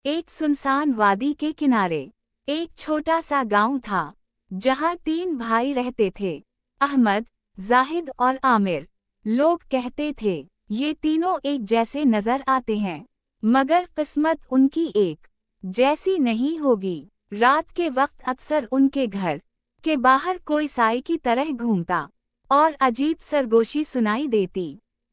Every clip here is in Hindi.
एक सुनसान वादी के किनारे एक छोटा सा गांव था, जहां 3 भाई रहते थे, अहमद, जाहिद और आमिर। लोग कहते थे ये तीनों एक जैसे नजर आते हैं, मगर किस्मत उनकी एक जैसी नहीं होगी। रात के वक्त अक्सर उनके घर के बाहर कोई साए की तरह घूमता और अजीब सरगोशी सुनाई देती।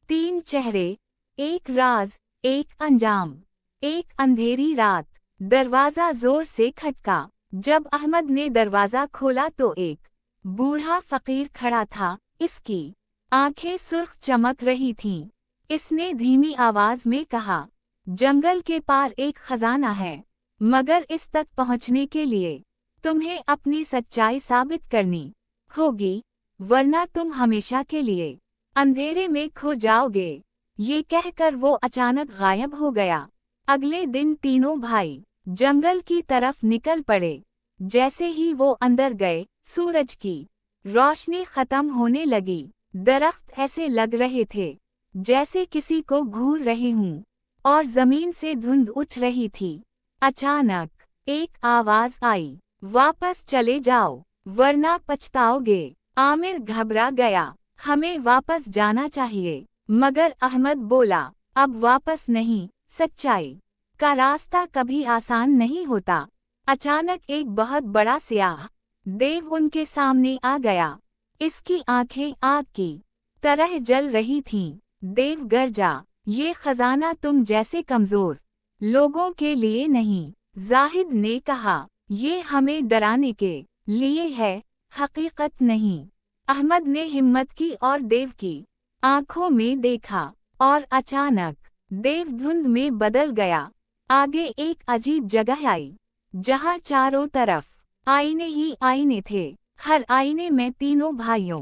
3 चेहरे, एक राज, एक अंजाम। एक अंधेरी रात दरवाजा जोर से खटका। जब अहमद ने दरवाजा खोला तो एक बूढ़ा फकीर खड़ा था। इसकी आंखें सुर्ख चमक रही थीं। इसने धीमी आवाज में कहा, जंगल के पार एक खजाना है, मगर इस तक पहुंचने के लिए तुम्हें अपनी सच्चाई साबित करनी होगी, वरना तुम हमेशा के लिए अंधेरे में खो जाओगे। ये कहकर वो अचानक गायब हो गया। अगले दिन तीनों भाई जंगल की तरफ निकल पड़े। जैसे ही वो अंदर गए, सूरज की रोशनी खत्म होने लगी। दरख्त ऐसे लग रहे थे जैसे किसी को घूर रहे हूँ, और जमीन से धुंध उठ रही थी। अचानक एक आवाज आई, वापस चले जाओ, वरना पछताओगे। आमिर घबरा गया, हमें वापस जाना चाहिए। मगर अहमद बोला, अब वापस नहीं, सच्चाई का रास्ता कभी आसान नहीं होता। अचानक एक बहुत बड़ा स्याह देव उनके सामने आ गया। इसकी आंखें आग की तरह जल रही थीं। देव गरजा, ये खजाना तुम जैसे कमजोर लोगों के लिए नहीं, जाहिद ने कहा, ये हमें डराने के लिए है, हकीकत नहीं। अहमद ने हिम्मत की और देव की आंखों में देखा, और अचानक देव धुंध में बदल गया। आगे एक अजीब जगह आई, जहां चारों तरफ आईने ही आईने थे। हर आईने में तीनों भाइयों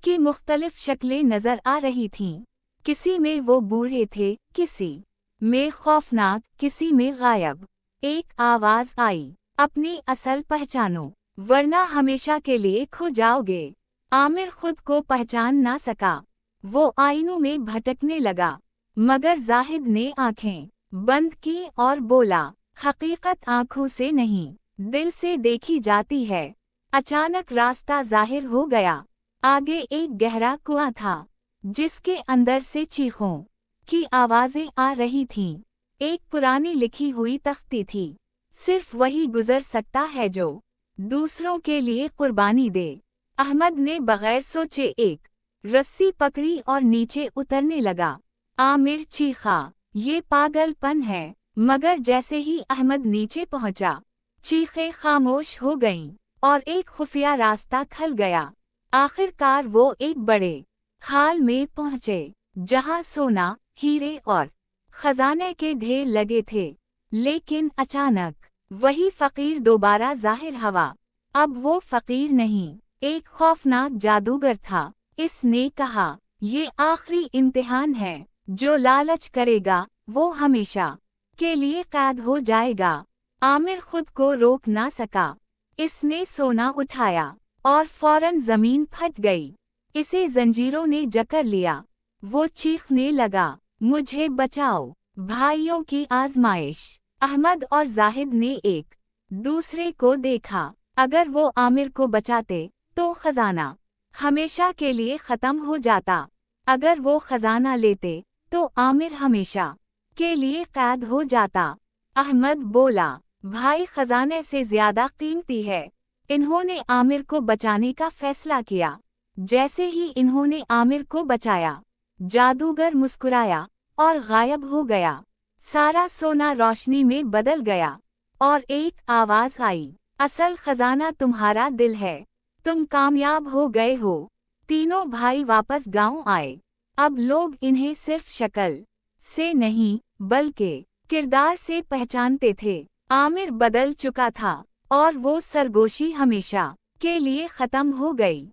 की मुख्तलिफ शक्लें नजर आ रही थीं। किसी में वो बूढ़े थे, किसी में खौफनाक, किसी में गायब। एक आवाज आई, अपनी असल पहचानो, वरना हमेशा के लिए खो जाओगे। आमिर खुद को पहचान ना सका। वो आईनों में भटकने लगा, मगर जाहिद ने आंखें बंद की और बोला, हकीकत आंखों से नहीं, दिल से देखी जाती है। अचानक रास्ता जाहिर हो गया। आगे एक गहरा कुआं था, जिसके अंदर से चीखों की आवाजें आ रही थीं। एक पुरानी लिखी हुई तख्ती थी, सिर्फ वही गुजर सकता है जो दूसरों के लिए कुर्बानी दे। अहमद ने बगैर सोचे एक रस्सी पकड़ी और नीचे उतरने लगा। आमिर चीखा, ये पागलपन है, मगर जैसे ही अहमद नीचे पहुंचा, चीखें खामोश हो गईं, और एक खुफिया रास्ता खल गया। आखिरकार वो एक बड़े हाल में पहुंचे, जहां सोना, हीरे और खजाने के ढेर लगे थे। लेकिन अचानक वही फकीर दोबारा जाहिर हुआ। अब वो फकीर नहीं, एक खौफनाक जादूगर था। इसने कहा, ये आखिरी इम्तिहान है, जो लालच करेगा वो हमेशा के लिए कैद हो जाएगा। आमिर खुद को रोक ना सका। इसने सोना उठाया और फौरन जमीन फट गई। इसे जंजीरों ने जकड़ लिया। वो चीखने लगा, मुझे बचाओ। भाइयों की आजमाइश। अहमद और जाहिद ने एक दूसरे को देखा। अगर वो आमिर को बचाते तो खजाना हमेशा के लिए खत्म हो जाता। अगर वो खजाना लेते तो आमिर हमेशा के लिए कैद हो जाता। अहमद बोला, भाई खजाने से ज्यादा कीमती है। इन्होंने आमिर को बचाने का फैसला किया। जैसे ही इन्होंने आमिर को बचाया, जादूगर मुस्कुराया और गायब हो गया। सारा सोना रोशनी में बदल गया, और एक आवाज आई, असल खजाना तुम्हारा दिल है, तुम कामयाब हो गए हो। तीनों भाई वापस गांव आए। अब लोग इन्हें सिर्फ शक्ल से नहीं, बल्कि किरदार से पहचानते थे। आमिर बदल चुका था, और वो सरगोशी हमेशा के लिए खत्म हो गई।